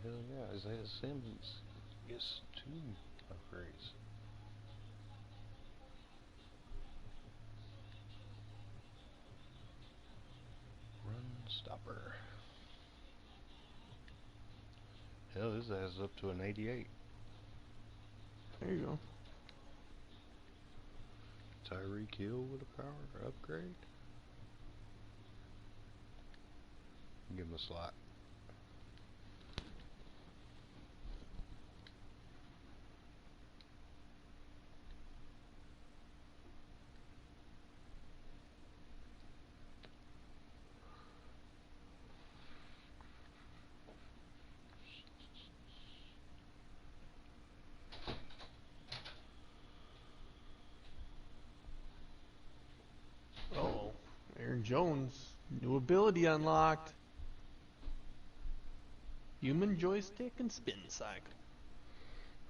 hell yeah, Isaiah Simmons gets 2 upgrades. Run stopper. Hell, this adds up to an 88. There you go. Tyreek Hill with a power upgrade. Give him a slot. Oh, Aaron Jones, new ability unlocked. Human joystick and spin cycle.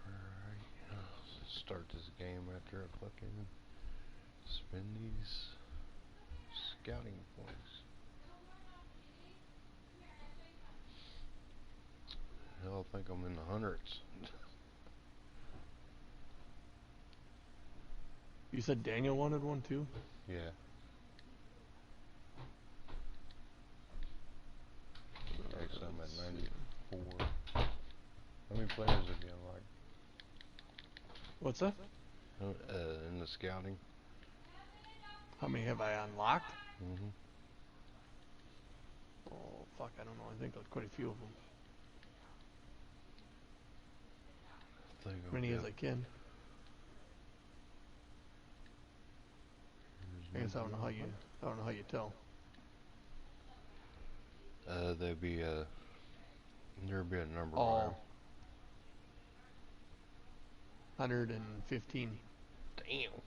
Alright, let's start this game after I fucking spend these scouting points. Hell, I think I'm in the hundreds. You said Daniel wanted one too? Yeah. Actually, I'm at 94. How many players have you unlocked? What's that? In the scouting. How many have I unlocked? Mm-hmm. Oh, fuck, I don't know. I think there's quite a few of them. As many as I can. I guess I don't know how you tell. There'd be a number. Oh. 115. Damn.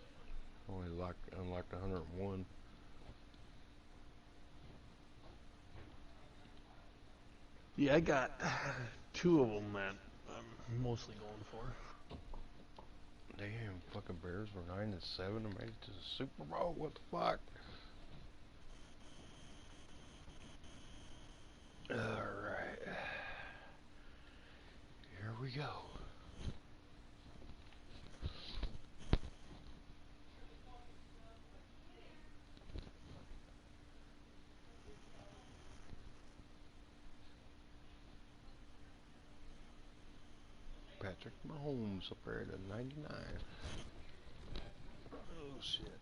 Only unlocked 101. Yeah, I got 2 of them that I'm mostly going for. Damn, fucking Bears were 9-7 and made it to the Super Bowl. What the fuck? Alright. Here we go. Patrick Mahomes up there at 99. Oh shit.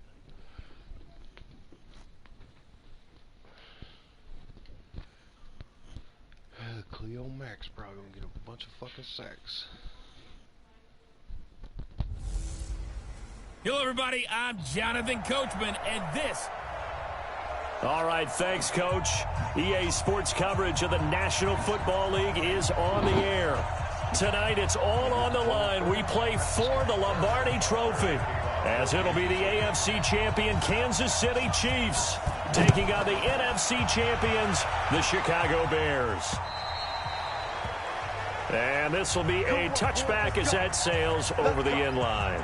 Cleo Max probably gonna get a bunch of fucking sacks. Hello everybody, I'm Jonathan Coachman, and this... All right, thanks, Coach. EA Sports coverage of the National Football League is on the air. Tonight, it's all on the line. We play for the Lombardi Trophy, as it'll be the AFC champion Kansas City Chiefs taking on the NFC champions, the Chicago Bears. And this will be a touchback as that sails over the end line.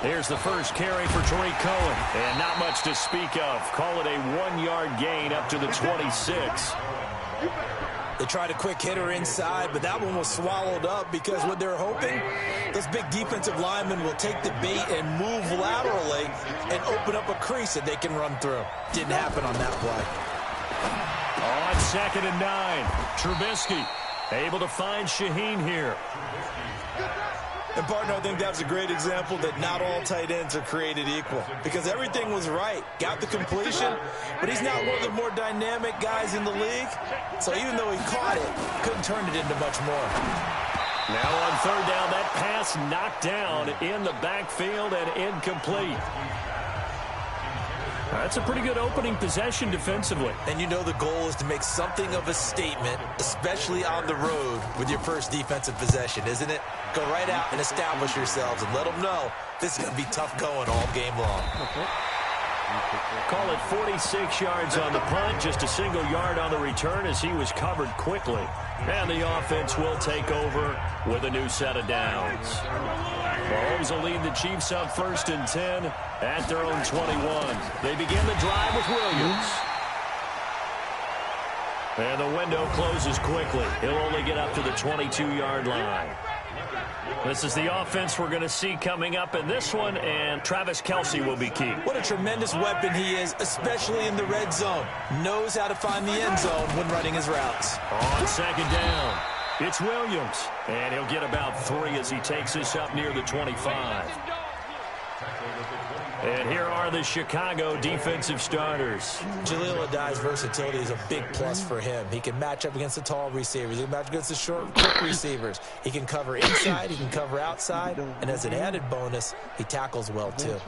Here's the first carry for Tariq Cohen, and not much to speak of. Call it a 1-yard gain up to the 26. They tried a quick hitter inside, but that one was swallowed up because what they're hoping, those big defensive linemen will take the bait and move laterally and open up a crease that they can run through. Didn't happen on that play. On 2nd and 9, Trubisky able to find Shaheen here. And, partner, I think that was a great example that not all tight ends are created equal because everything was right. Got the completion, but he's not one of the more dynamic guys in the league. So even though he caught it, couldn't turn it into much more. Now on 3rd down, that pass knocked down in the backfield and incomplete. That's a pretty good opening possession defensively. And you know the goal is to make something of a statement, especially on the road with your first defensive possession, isn't it? Go right out and establish yourselves and let them know this is going to be tough going all game long. Call it 46 yards on the punt, just a single yard on the return as he was covered quickly. And the offense will take over with a new set of downs. Mahomes will lead the Chiefs up 1st and 10 at their own 21. They begin the drive with Williams. And the window closes quickly. He'll only get up to the 22-yard line. This is the offense we're going to see coming up in this one, and Travis Kelce will be key. What a tremendous weapon he is, especially in the red zone. Knows how to find the end zone when running his routes. On 2nd down, it's Williams, and he'll get about 3 as he takes this up near the 25. And here are the Chicago defensive starters. Jaleel Adai's versatility is a big plus for him. He can match up against the tall receivers. He can match against the short, quick receivers. He can cover inside. He can cover outside. And as an added bonus, he tackles well, too.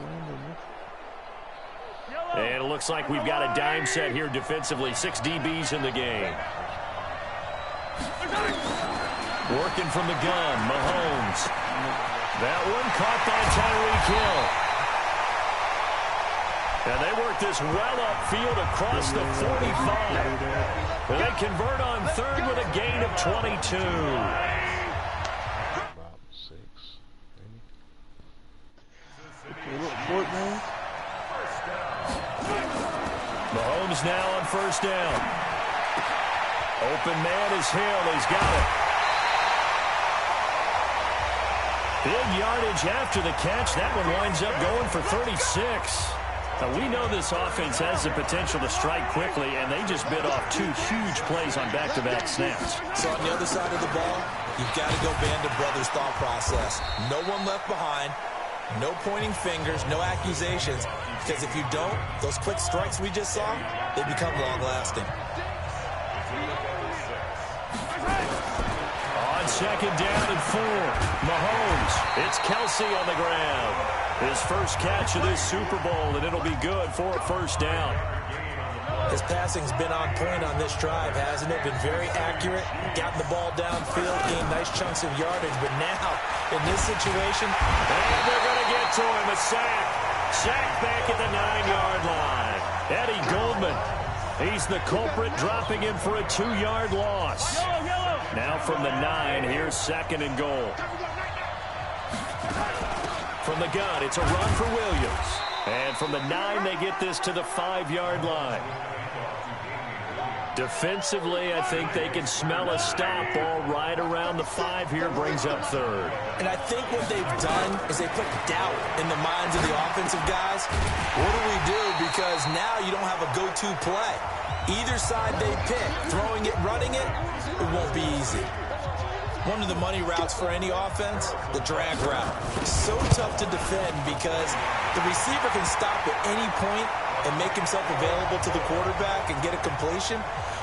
And it looks like we've got a dime set here defensively. 6 DBs in the game. Working from the gun, Mahomes. That one caught by Tyreek Hill. And they work this well upfield across the 45. And they convert on 3rd with a gain of 22. About 6, maybe. Okay, look, fourth man. Mahomes now on 1st down. Open man is Hill. He's got it. Big yardage after the catch. That one winds up going for 36. Now, we know this offense has the potential to strike quickly, and they just bit off 2 huge plays on back-to-back snaps. So on the other side of the ball, you've got to go band of brothers thought process. No one left behind, no pointing fingers, no accusations, because if you don't, those quick strikes we just saw, they become long-lasting. On 2nd down and 4, Mahomes. It's Kelce on the ground. His first catch of this Super Bowl, and it'll be good for a 1st down. His passing's been on point on this drive, hasn't it? Been very accurate, gotten the ball downfield, gained nice chunks of yardage. But now, in this situation, and they're going to get to him, a sack. Sack back at the 9-yard line. Eddie Goldman, he's the culprit, dropping him for a 2-yard loss. Now from the 9, here's 2nd and goal. From the gun, it's a run for Williams. And from the 9, they get this to the 5-yard line. Defensively, I think they can smell a stop ball right around the 5 here, brings up 3rd. And I think what they've done is they put doubt in the minds of the offensive guys. What do we do? Because now you don't have a go-to play. Either side they pick, throwing it, running it, it won't be easy. One of the money routes for any offense, the drag route. So tough to defend because the receiver can stop at any point and make himself available to the quarterback and get a completion.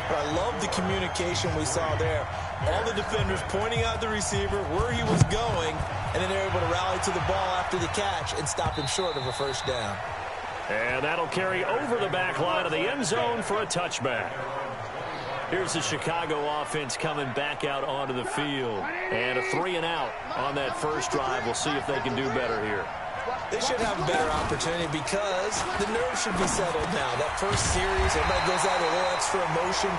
But I love the communication we saw there. All the defenders pointing out the receiver, where he was going, and then they're able to rally to the ball after the catch and stop him short of a 1st down. And that'll carry over the back line of the end zone for a touchback. Here's the Chicago offense coming back out onto the field. And a 3-and-out on that first drive. We'll see if they can do better here. They should have a better opportunity because the nerves should be settled now. That first series, everybody goes out with a little extra emotion.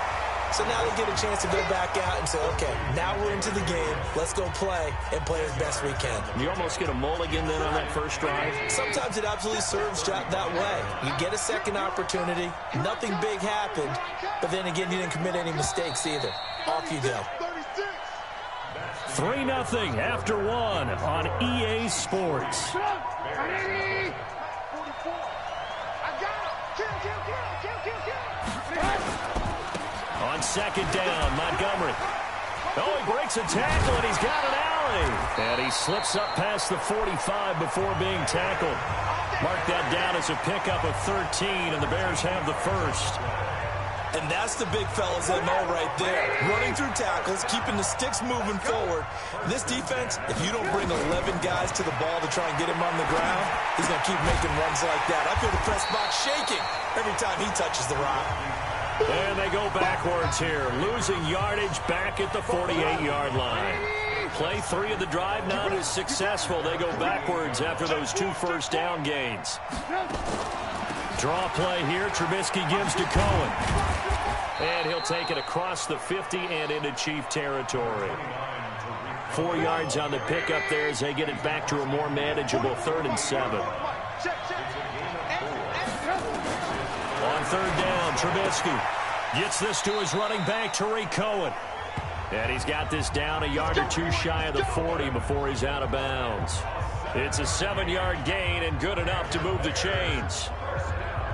So now they get a chance to go back out and say, okay, now we're into the game. Let's go play and play as best we can. You almost get a mulligan then on that first drive? Sometimes it absolutely serves that way. You get a second opportunity. Nothing big happened. But then again, you didn't commit any mistakes either. Off you go. 3-0 after 1 on EA Sports. On 2nd down, Montgomery. Oh, he breaks a tackle, and he's got an alley. And he slips up past the 45 before being tackled. Mark that down as a pickup of 13, and the Bears have the first. And that's the big fella's MO right there. Running through tackles, keeping the sticks moving forward. This defense, if you don't bring 11 guys to the ball to try and get him on the ground, he's going to keep making runs like that. I feel the press box shaking every time he touches the rock. And they go backwards here, losing yardage back at the 48-yard line. Play 3 of the drive not as successful. They go backwards after those 2 first down gains. Draw play here. Trubisky gives to Cohen. And he'll take it across the 50 and into Chief territory. 4 yards on the pickup there as they get it back to a more manageable 3rd and 7. On 3rd down, Trubisky gets this to his running back, Tariq Cohen. And he's got this down a yard or two shy of the 40 before he's out of bounds. It's a 7-yard gain and good enough to move the chains.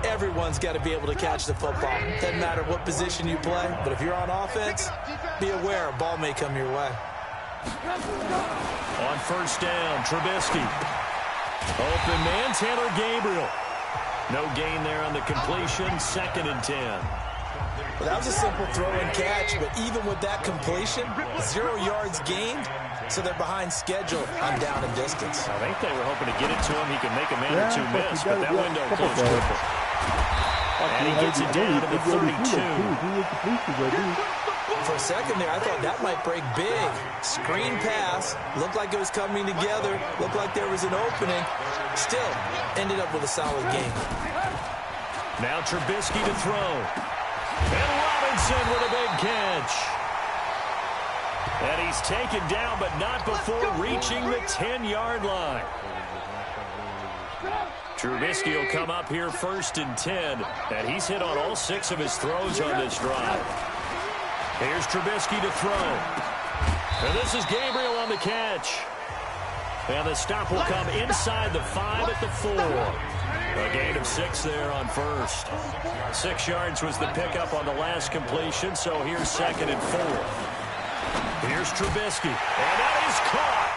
Everyone's got to be able to catch the football. Doesn't matter what position you play, but if you're on offense, be aware a ball may come your way. On 1st down, Trubisky. Open man, Taylor Gabriel. No gain there on the completion, 2nd and 10. Well, that was a simple throw and catch, but even with that completion, 0 yards gained, so they're behind schedule on down and distance. I think they were hoping to get it to him. He could make a man or two miss, but that window closed quickly. And he gets it down to the 32. For a second there, I thought that might break big. Screen pass, looked like it was coming together, looked like there was an opening. Still, ended up with a solid game. Now Trubisky to throw. And Robinson with a big catch. And he's taken down, but not before reaching the 10-yard line. Trubisky will come up here 1st and 10, and he's hit on all 6 of his throws on this drive. Here's Trubisky to throw. And this is Gabriel on the catch. And the stop will come inside the 5 at the 4. A gain of 6 there on 1st. 6 yards was the pickup on the last completion, so here's 2nd and 4. Here's Trubisky, and that is caught.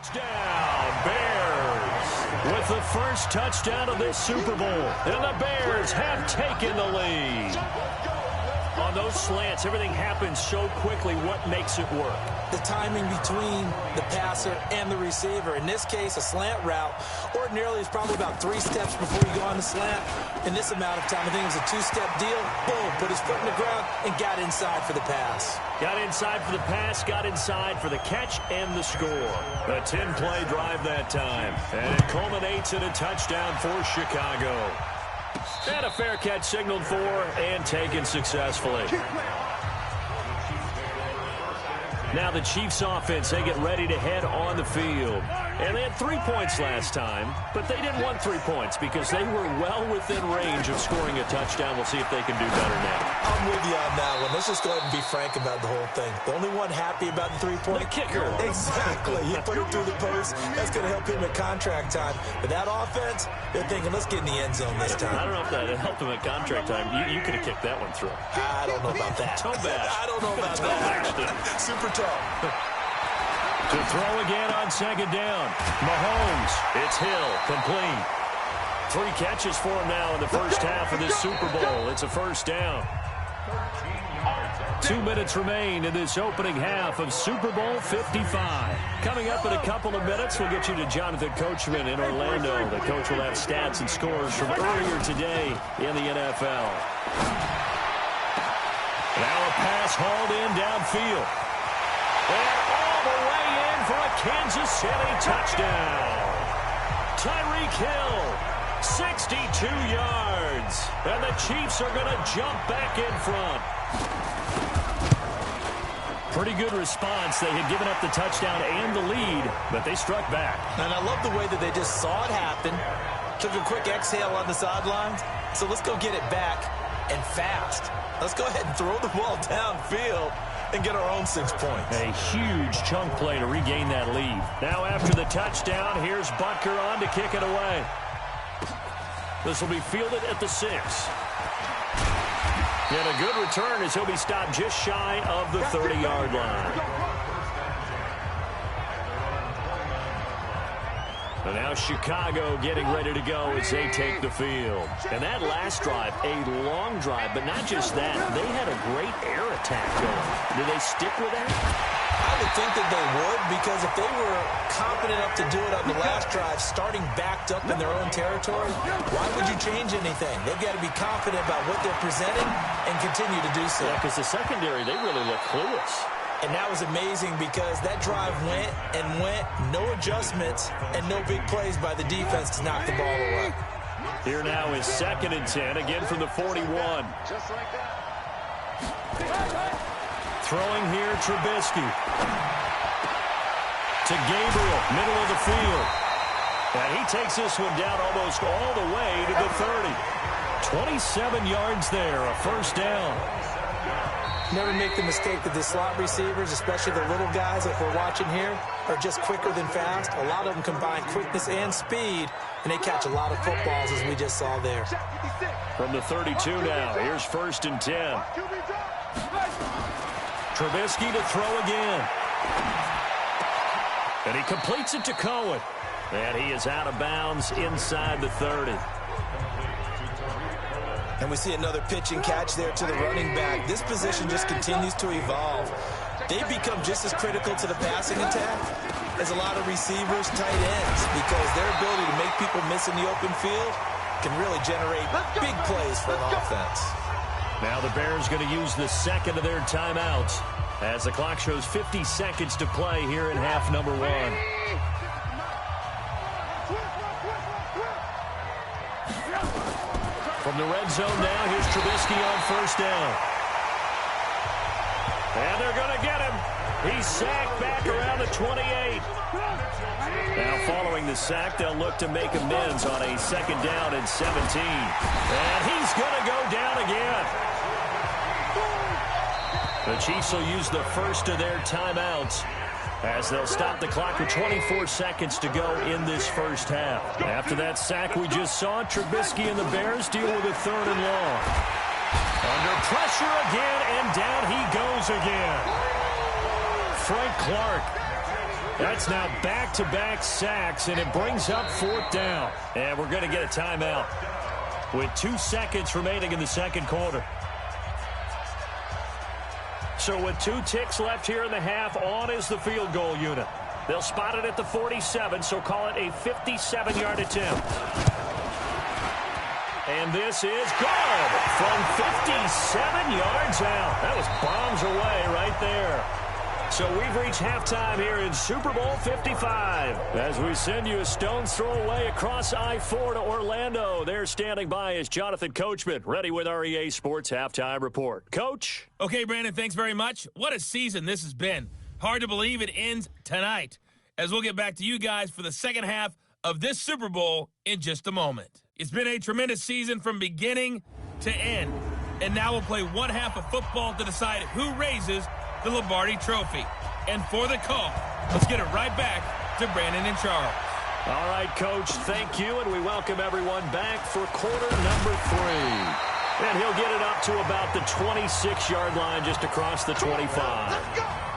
Touchdown, Bears, with the first touchdown of this Super Bowl, and the Bears have taken the lead. On those slants, everything happens so quickly. What makes it work? The timing between the passer and the receiver. In this case, a slant route ordinarily is probably about 3 steps before you go on the slant. In this amount of time, I think it was a 2-step deal. Boom, put his foot in the ground and got inside for the pass. Got inside for the pass, got inside for the catch and the score. A 10-play drive that time. And it culminates in a touchdown for Chicago. And a fair catch signaled for and taken successfully. Now the Chiefs offense, they get ready to head on the field. And they had 3 points last time, but they didn't want 3 points because they were well within range of scoring a touchdown. We'll see if they can do better now. I'm with you on that one. Let's just go ahead and be frank about the whole thing. The only one happy about the 3-point? The kicker. Exactly. He put it through the post. That's going to help him at contract time. But that offense, they're thinking, let's get in the end zone this time. I don't know if that helped him at contract time. You could have kicked that one through. I don't know about that. Toe bash. I don't know about that. Super tough. To throw again on 2nd down. Mahomes. It's Hill. Complete. 3 catches for him now in the first half of this Super Bowl. It's a 1st down. 2 minutes remain in this opening half of Super Bowl 55. Coming up in a couple of minutes, we'll get you to Jonathan Coachman in Orlando. The coach will have stats and scores from earlier today in the NFL. Now a pass hauled in downfield. And all the way in for a Kansas City touchdown. Tyreek Hill, 62 yards. And the Chiefs are going to jump back in front. Pretty good response. They had given up the touchdown and the lead, but they struck back. And I love the way that they just saw it happen. Took a quick exhale on the sidelines. So let's go get it back and fast. Let's go ahead and throw the ball downfield and get our own 6 points. A huge chunk play to regain that lead. Now after the touchdown, here's Butker on to kick it away. This will be fielded at the 6. And a good return as he'll be stopped just shy of the 30-yard line. And now Chicago getting ready to go as they take the field. And that last drive, a long drive, but not just that. They had a great air attack going. Do they stick with that? I would think that they would, because if they were confident enough to do it on the last drive, starting backed up in their own territory, why would you change anything? They've got to be confident about what they're presenting and continue to do so. Yeah, because the secondary, they really look clueless. And that was amazing because that drive went and went, no adjustments, and no big plays by the defense to knock the ball away. Here now is 2nd and 10, again from the 41. Just like that. Throwing here, Trubisky. To Gabriel, middle of the field. And he takes this one down almost all the way to the 30. 27 yards there, a first down. Never make the mistake that the slot receivers, especially the little guys like we're watching here, are just quicker than fast. A lot of them combine quickness and speed, and they catch a lot of footballs, as we just saw there. From the 32 now, here's 1st and 10. Trubisky to throw again. And he completes it to Cohen. And he is out of bounds inside the 30. And we see another pitch and catch there to the running back. This position just continues to evolve. They become just as critical to the passing attack as a lot of receivers, tight ends, because their ability to make people miss in the open field can really generate big plays for an offense. Now the Bears going to use the second of their timeouts as the clock shows 50 seconds to play here in half number 1. From the red zone now, here's Trubisky on 1st down. And they're going to get him. He's sacked back around the 28. Now following the sack, they'll look to make amends on a 2nd down and 17. And he's going to go down again. The Chiefs will use the first of their timeouts as they'll stop the clock with 24 seconds to go in this first half. After that sack we just saw, Trubisky and the Bears deal with a 3rd and long. Under pressure again, and down he goes again. Frank Clark. That's now back-to-back sacks, and it brings up 4th down. And we're going to get a timeout with 2 seconds remaining in the second quarter. So with 2 ticks left here in the half, on is the field goal unit. They'll spot it at the 47, so call it a 57-yard attempt. And this is good from 57 yards out. That was bombs away right there. So we've reached halftime here in Super Bowl 55. As we send you a stone's throw away across I-4 to Orlando. There standing by is Jonathan Coachman, ready with our EA Sports Halftime Report. Coach? Okay, Brandon, thanks very much. What a season this has been. Hard to believe it ends tonight, as we'll get back to you guys for the second half of this Super Bowl in just a moment. It's been a tremendous season from beginning to end, and now we'll play one half of football to decide who raises the Lombardi Trophy. And for the call, let's get it right back to Brandon and Charles. All right, Coach, thank you, and we welcome everyone back for quarter number 3. And he'll get it up to about the 26-yard line, just across the 25.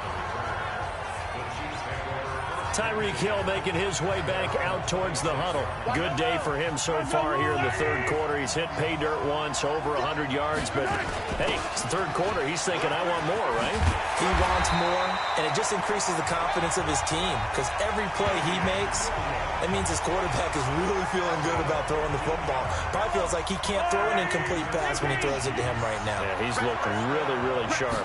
Tyreek Hill making his way back out towards the huddle. Good day for him so far here in the third quarter. He's hit pay dirt once, over 100 yards. But, hey, it's the third quarter. He's thinking, I want more, right? He wants more, and it just increases the confidence of his team, because every play he makes, that means his quarterback is really feeling good about throwing the football. Probably feels like he can't throw an incomplete pass when he throws it to him right now. Yeah, he's looked really, really sharp.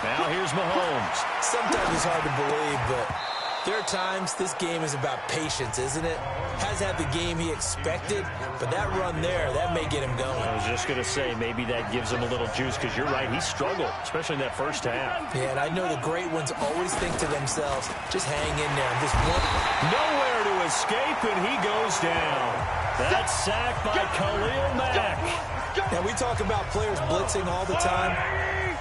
Now here's Mahomes. Sometimes it's hard to believe, but there are times this game is about patience, isn't it? Has had the game he expected, but that run there, that may get him going. I was just going to say, maybe that gives him a little juice, because you're right, he struggled, especially in that first half. Yeah, and I know the great ones always think to themselves, just hang in there. This one. Nowhere to escape, and he goes down. That sack by Khalil Mack. Now, we talk about players blitzing all the time.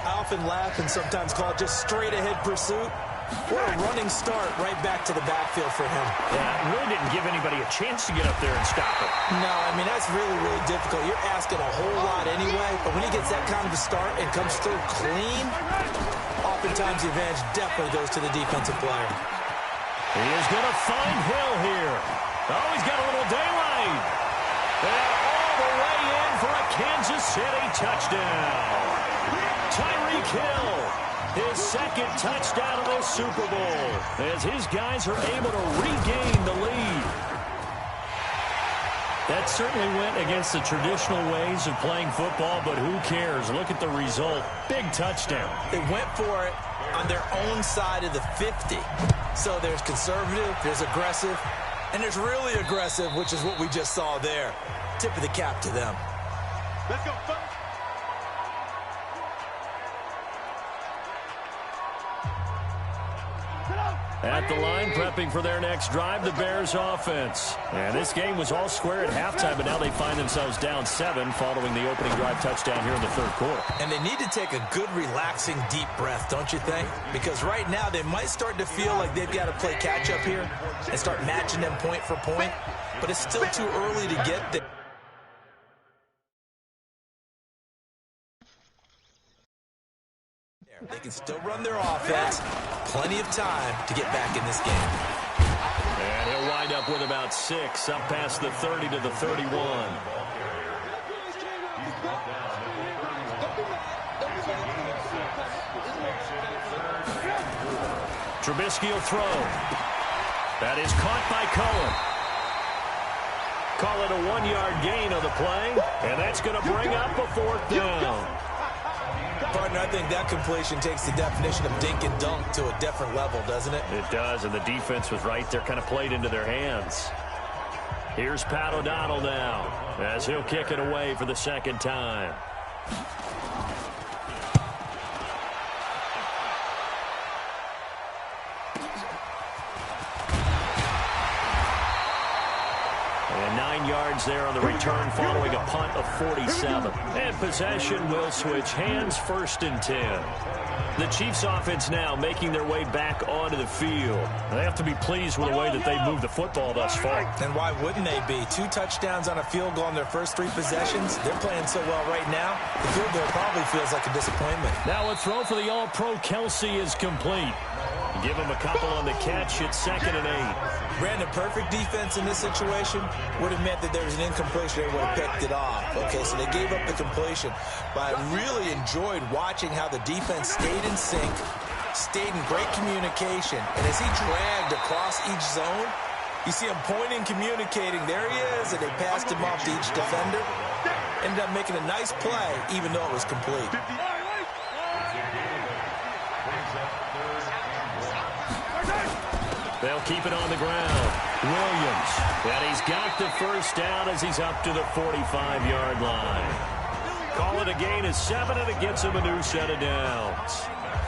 I often laugh and sometimes call it just straight-ahead pursuit. What a running start right back to the backfield for him. Yeah, really didn't give anybody a chance to get up there and stop it. No, I mean, that's really, really difficult. You're asking a whole lot anyway, but when he gets that kind of a start and comes through clean, oftentimes the advantage definitely goes to the defensive player. He is going to find Hill here. Oh, he's got a little daylight. And all the way in for a Kansas City touchdown. Tyreek Hill, his second touchdown of the Super Bowl as his guys are able to regain the lead. That certainly went against the traditional ways of playing football, but who cares? Look at the result. Big touchdown. They went for it on their own side of the 50. So there's conservative, there's aggressive, and there's really aggressive, which is what we just saw there. Tip of the cap to them. Let's go, folks. At the line, prepping for their next drive, the Bears offense. And this game was all square at halftime, but now they find themselves down 7 following the opening drive touchdown here in the third quarter. And they need to take a good, relaxing, deep breath, don't you think? Because right now they might start to feel like they've got to play catch-up here and start matching them point for point. But it's still too early to get there. They can still run their offense. Plenty of time to get back in this game. And he'll wind up with about 6, up past the 30 to the 31. Trubisky will throw. That is caught by Cullen. Call it a 1-yard gain on the play, and that's going to bring up a 4th down. Partner, I think that completion takes the definition of dink and dunk to a different level, doesn't it? It does, and the defense was right there, kind of played into their hands. Here's Pat O'Donnell now, as he'll kick it away for the second time. And 9 yards there on the return following a punt of 47. And possession will switch hands, 1st and 10. The Chiefs offense now making their way back onto the field. They have to be pleased with the way that they've moved the football thus far. And why wouldn't they be? 2 touchdowns on a field goal in their first 3 possessions. They're playing so well right now, the field goal probably feels like a disappointment. Now a throw for the All-Pro Kelsey is complete. Give him a couple on the catch. It's 2nd and 8. Brandon, perfect defense in this situation would have meant that there was an incompletion. They would have picked it off. Okay, so they gave up the completion. But I really enjoyed watching how the defense stayed in sync, stayed in great communication. And as he dragged across each zone, you see him pointing, communicating. There he is, and they passed him off to each defender. Ended up making a nice play, even though it was complete. They'll keep it on the ground. Williams. And he's got the first down as he's up to the 45-yard line. Call it a gain of 7, and it gets him a new set of downs.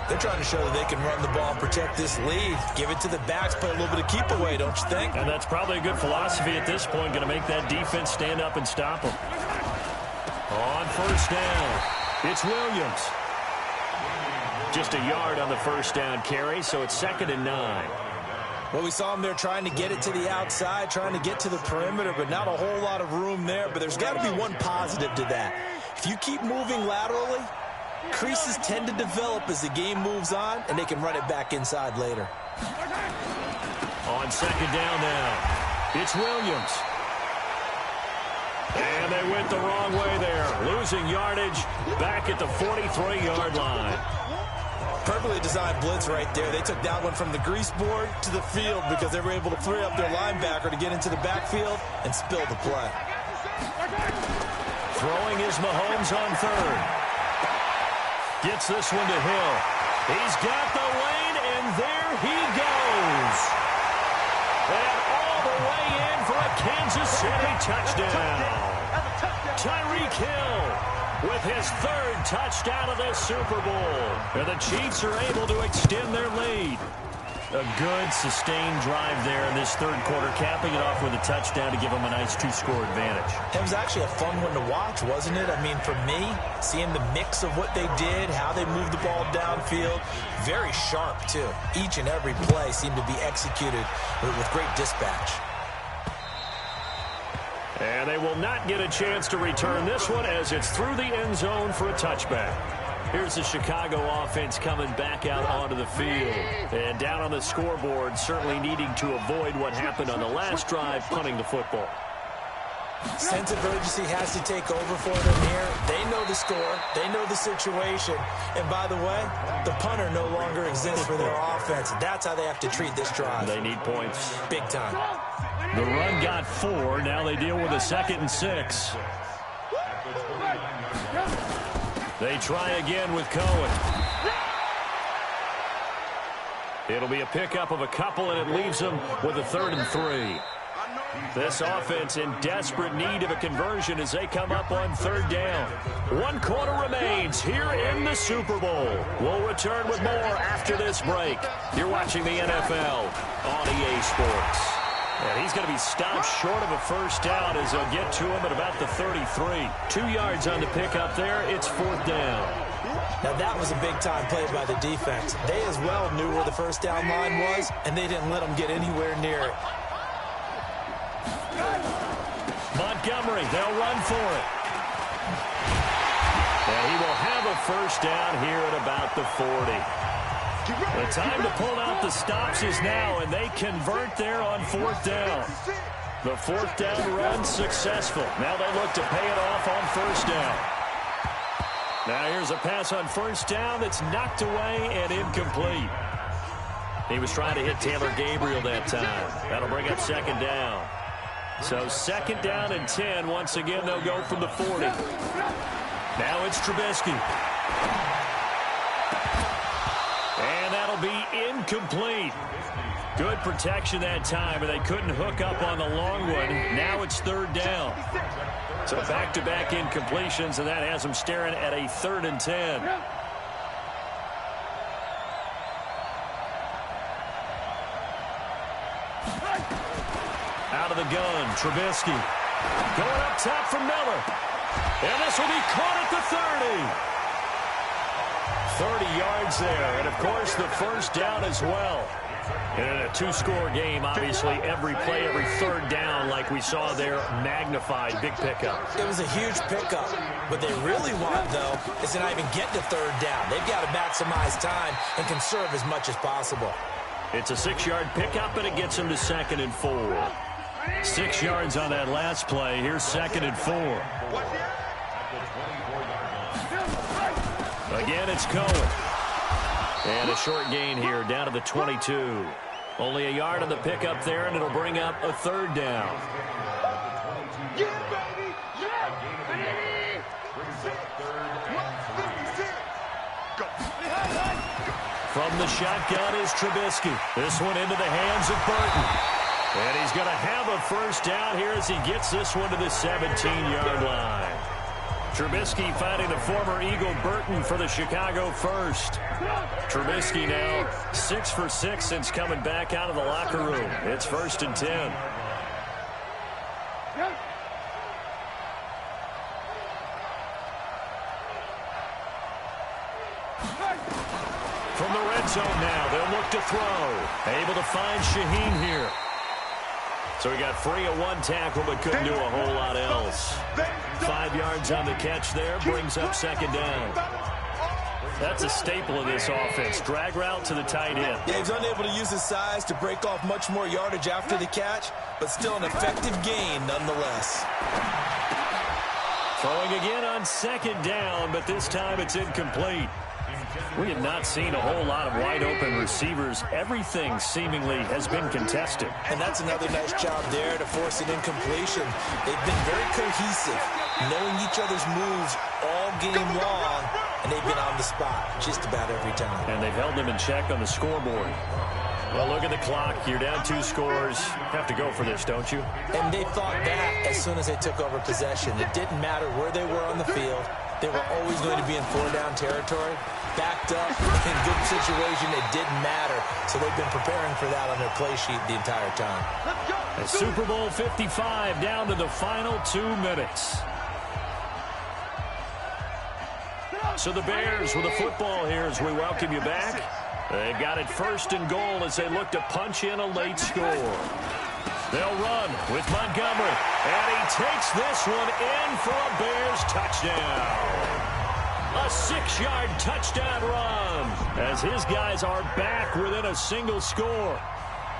They're trying to show that they can run the ball and protect this lead. Give it to the backs, play a little bit of keep away, don't you think? And that's probably a good philosophy at this point. Going to make that defense stand up and stop them. On first down, it's Williams. Just a yard on the first down carry, so it's 2nd and 9. Well, we saw him there trying to get it to the outside, trying to get to the perimeter, but not a whole lot of room there. But there's got to be one positive to that. If you keep moving laterally, creases tend to develop as the game moves on, and they can run it back inside later. On 2nd down now, it's Williams. And they went the wrong way there, losing yardage back at the 43-yard line. Perfectly designed blitz right there. They took that one from the grease board to the field because they were able to free up their linebacker to get into the backfield and spill the play. Throwing is Mahomes on 3rd. Gets this one to Hill. He's got the lane, and there he goes. And all the way in for a Kansas City touchdown. Tyreek Hill with his 3rd touchdown of the Super Bowl. And the Chiefs are able to extend their lead. A good, sustained drive there in this 3rd quarter, capping it off with a touchdown to give them a nice 2-score advantage. It was actually a fun one to watch, wasn't it? I mean, for me, seeing the mix of what they did, how they moved the ball downfield, very sharp, too. Each and every play seemed to be executed with great dispatch. And they will not get a chance to return this one as it's through the end zone for a touchback. Here's the Chicago offense coming back out onto the field. And down on the scoreboard, certainly needing to avoid what happened on the last drive, punting the football. Sense of urgency has to take over for them here. They know the score. They know the situation. And by the way, the punter no longer exists for their offense. That's how they have to treat this drive. They need points. Big time. The run got 4. Now they deal with a 2nd and 6. They try again with Cohen. It'll be a pickup of a couple, and it leaves them with a 3rd and 3. This offense in desperate need of a conversion as they come up on 3rd down. 1 quarter remains here in the Super Bowl. We'll return with more after this break. You're watching the NFL on EA Sports. And he's going to be stopped short of a 1st down as they'll get to him at about the 33. 2 yards on the pickup there. It's 4th down. Now that was a big-time play by the defense. They as well knew where the 1st down line was, and they didn't let them get anywhere near it. Montgomery, they'll run for it. And he will have a 1st down here at about the 40. The time to pull out the stops is now, and they convert there on 4th down. The 4th down run successful. Now they look to pay it off on 1st down. Now here's a pass on 1st down that's knocked away and incomplete. He was trying to hit Taylor Gabriel that time. That'll bring up 2nd down. So 2nd down and 10. Once again, they'll go from the 40. Now it's Trubisky. And that'll be incomplete. Good protection that time, but they couldn't hook up on the long one. Now it's 3rd down. So back-to-back incompletions, and that has them staring at a 3rd and 10. Out of the gun, Trubisky. Going up top for Miller. And this will be caught at the 30. 30 yards there, and of course the 1st down as well. And in a 2-score game, obviously every play, every 3rd down like we saw there, magnified, big pickup. It was a huge pickup. What they really want, though, is to not even get to 3rd down. They've got to maximize time and conserve as much as possible. It's a 6-yard pickup, and it gets them to 2nd and 4. 6 yards on that last play. Here's 2nd and 4. Again, it's Cohen. And a short gain here down to the 22. Only a yard on the pickup there, and it'll bring up a 3rd down. From the shotgun is Trubisky. This one into the hands of Burton. And he's going to have a 1st down here as he gets this one to the 17-yard line. Trubisky finding the former Eagle Burton for the Chicago first. Trubisky now 6 for 6 since coming back out of the locker room. It's 1st and 10. From the red zone now, they'll look to throw. Able to find Shaheen here. So he got free of 1 tackle, but couldn't do a whole lot else. 5 yards on the catch there, brings up 2nd down. That's a staple of this offense. Drag route to the tight end. Yeah, he's unable to use his size to break off much more yardage after the catch, but still an effective gain nonetheless. Throwing again on 2nd down, but this time it's incomplete. We have not seen a whole lot of wide-open receivers. Everything seemingly has been contested. And that's another nice job there to force an incompletion. They've been very cohesive, knowing each other's moves all game long, and they've been on the spot just about every time. And they've held them in check on the scoreboard. Well, look at the clock. You're down 2 scores. Have to go for this, don't you? And they thought that as soon as they took over possession. It didn't matter where they were on the field. They were always going to be in 4-down territory. Backed up, in good situation, it didn't matter. So they've been preparing for that on their play sheet the entire time. And Super Bowl 55 down to the final 2 minutes. So the Bears with the football here as we welcome you back. They've got it 1st and goal as they look to punch in a late score. They'll run with Montgomery. And he takes this one in for a Bears touchdown. A 6-yard touchdown run as his guys are back within a single score.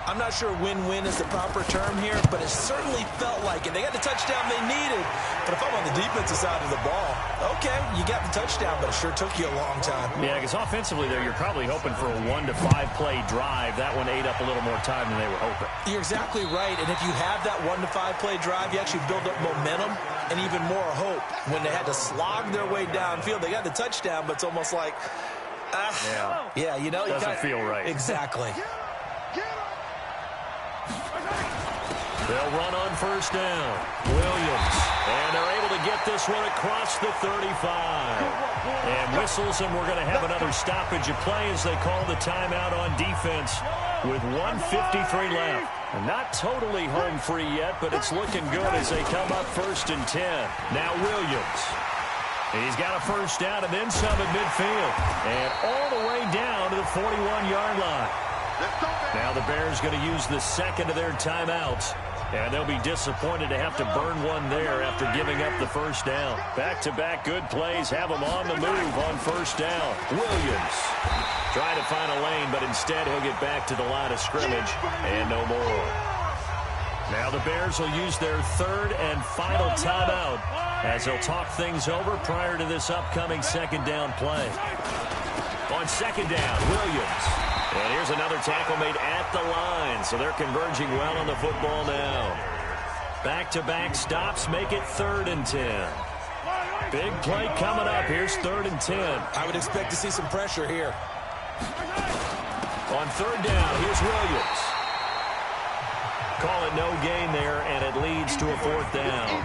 I'm not sure win-win is the proper term here, but it certainly felt like it. They got the touchdown they needed, but if I'm on the defensive side of the ball, okay, you got the touchdown, but it sure took you a long time. Yeah, because offensively there, you're probably hoping for a 1 to 5 play drive. That one ate up a little more time than they were hoping. You're exactly right, and if you have that 1 to 5 play drive, you actually build up momentum and even more hope. When they had to slog their way downfield, they got the touchdown, but it's almost like, yeah, you know, doesn't feel right. Exactly. They'll run on first down. Williams. And they're able to get this one across the 35. And whistles, and we're going to have another stoppage of play as they call the timeout on defense with 1:53 left. And not totally home free yet, but it's looking good as they come up 1st and 10. Now Williams. He's got a first down and then some at midfield. And all the way down to the 41-yard line. Now the Bears going to use the second of their timeouts. And they'll be disappointed to have to burn one there after giving up the first down. Back-to-back good plays have them on the move on first down. Williams trying to find a lane, but instead he'll get back to the line of scrimmage and no more. Now the Bears will use their third and final timeout as they'll talk things over prior to this upcoming second down play. On second down, Williams. And here's another tackle made at the line, so they're converging well on the football now. Back-to-back stops make it 3rd and 10. Big play coming up. Here's 3rd and 10. I would expect to see some pressure here. On 3rd down, here's Williams. Call it no gain there, and it leads to a 4th down.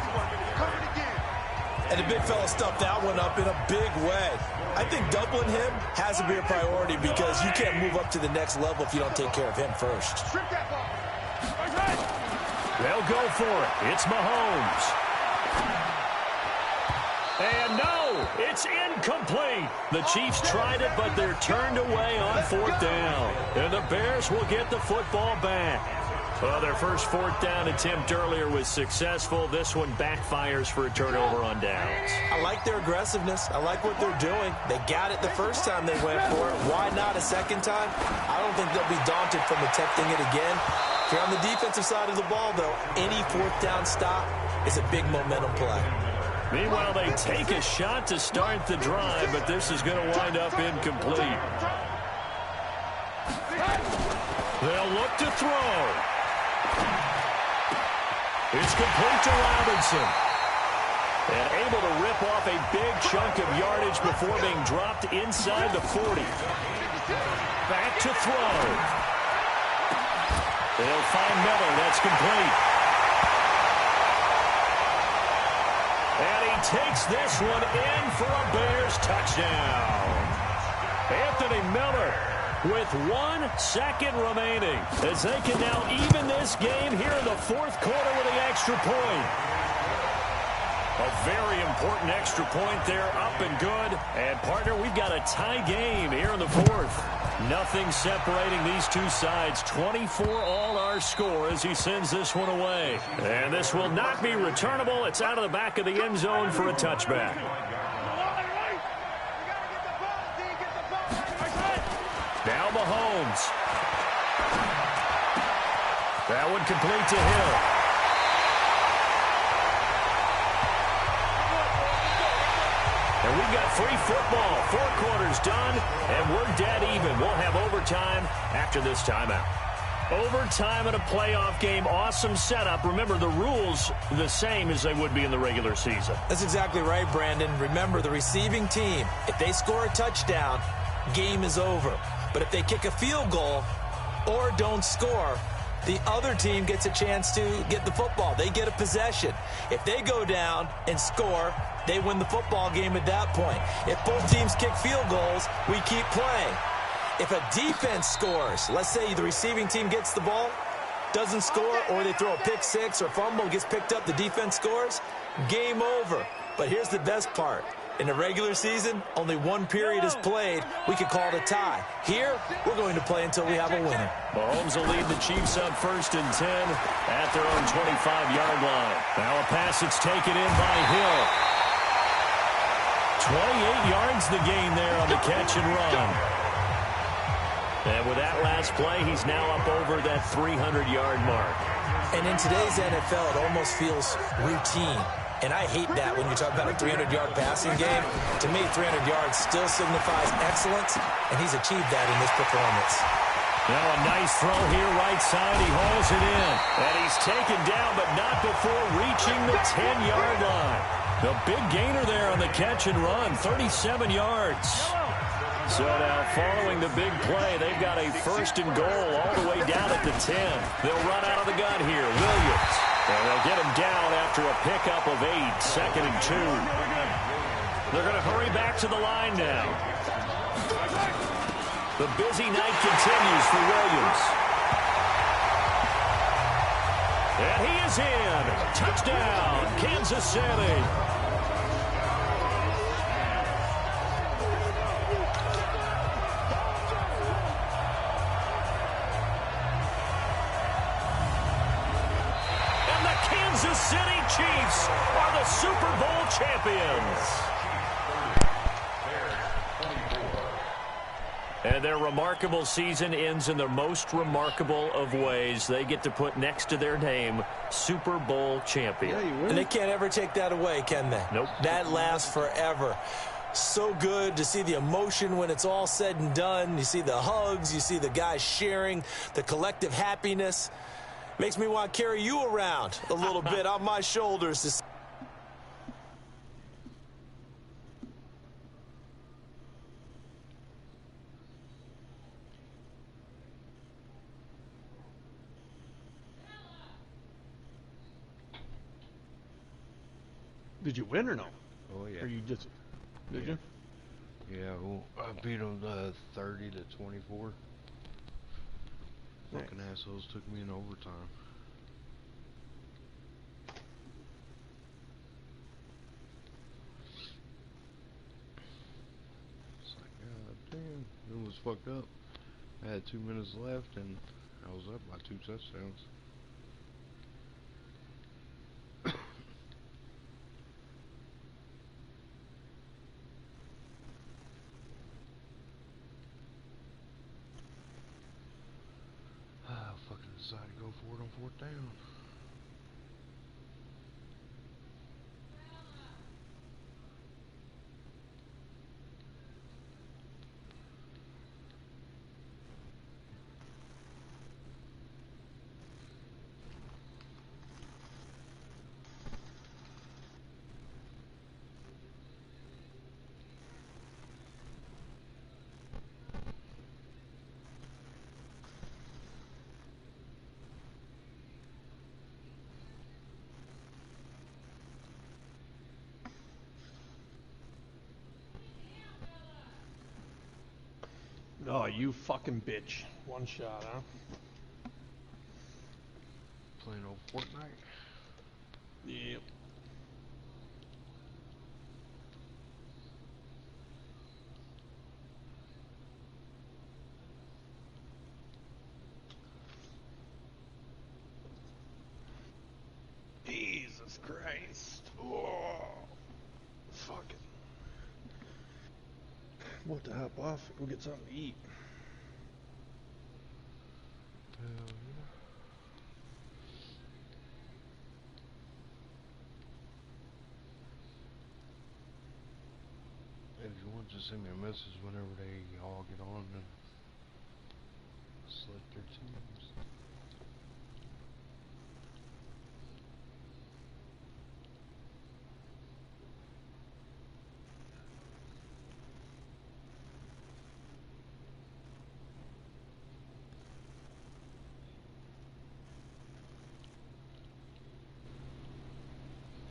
And the big fella stuffed that one up in a big way. I think doubling him has to be a priority because you can't move up to the next level if you don't take care of him first. They'll go for it. It's Mahomes. And no, it's incomplete. The Chiefs tried it, but they're turned away on 4th down. And the Bears will get the football back. Well, their first 4th down attempt earlier was successful. This one backfires for a turnover on downs. I like their aggressiveness. I like what they're doing. They got it the first time they went for it. Why not a second time? I don't think they'll be daunted from attempting it again. If you're on the defensive side of the ball, though, any 4th down stop is a big momentum play. Meanwhile, they take a shot to start the drive, but this is going to wind up incomplete. They'll look to throw. It's complete to Robinson. And able to rip off a big chunk of yardage before being dropped inside the 40. Back to throw. They'll find Miller. That's complete. And he takes this one in for a Bears touchdown. Anthony Miller with 1 second remaining as they can now even this game here in the 4th quarter with the extra point. A very important extra point there, up and good. And, partner, we've got a tie game here in the 4th. Nothing separating these two sides. 24 all our score as he sends this one away. And this will not be returnable. It's out of the back of the end zone for a touchback. Now Mahomes. That one complete to Hill. And we've got free football. 4 quarters done, and we're dead even. We'll have overtime after this timeout. Overtime in a playoff game. Awesome setup. Remember, the rules the same as they would be in the regular season. That's exactly right, Brandon. Remember, the receiving team, if they score a touchdown, game is over. But if they kick a field goal or don't score, the other team gets a chance to get the football. They get a possession. If they go down and score, they win the football game at that point. If both teams kick field goals, we keep playing. If a defense scores, let's say the receiving team gets the ball, doesn't score, or they throw a pick six or fumble, gets picked up, the defense scores, game over. But here's the best part. In the regular season, only 1 period is played. We could call it a tie. Here, we're going to play until we have a winner. Mahomes will lead the Chiefs up 1st and 10 at their own 25-yard line. Now a pass that's taken in by Hill. 28 yards the gain there on the catch and run. And with that last play, he's now up over that 300-yard mark. And in today's NFL, it almost feels routine. And I hate that when you talk about a 300-yard passing game. To me, 300 yards still signifies excellence, and he's achieved that in this performance. Now a nice throw here, right side. He hauls it in. And he's taken down, but not before reaching the 10-yard line. The big gainer there on the catch and run, 37 yards. So now following the big play, they've got a first and goal all the way down at the 10. They'll run out of the gun here. Williams. And they'll get him down after a pickup of 8, 2nd and 2. They're going to hurry back to the line now. The busy night continues for Williams. And he is in. Touchdown, Kansas City. Kansas City Chiefs are the Super Bowl champions. And their remarkable season ends in the most remarkable of ways. They get to put next to their name, Super Bowl champion. And they can't ever take that away, can they? Nope. That lasts forever. So good to see the emotion when it's all said and done. You see the hugs, you see the guys sharing, the collective happiness. Makes me want to carry you around a little bit on my shoulders. Did you win or no? Oh, yeah. Or you just... Did you? Yeah, well, I beat them 30 to 24. Nice. Fucking assholes took me in overtime. It's like, god damn, it was fucked up. I had 2 minutes left and I was up by 2 touchdowns. Decided to go for it on 4th down. Oh, you fucking bitch. One shot, huh? Playing old Fortnite. Yep. Jesus Christ. Oh. Fuck it. I'm about to hop off and go get something to eat. Hell yeah. If you want, just send me a message whenever they all get on and select their team.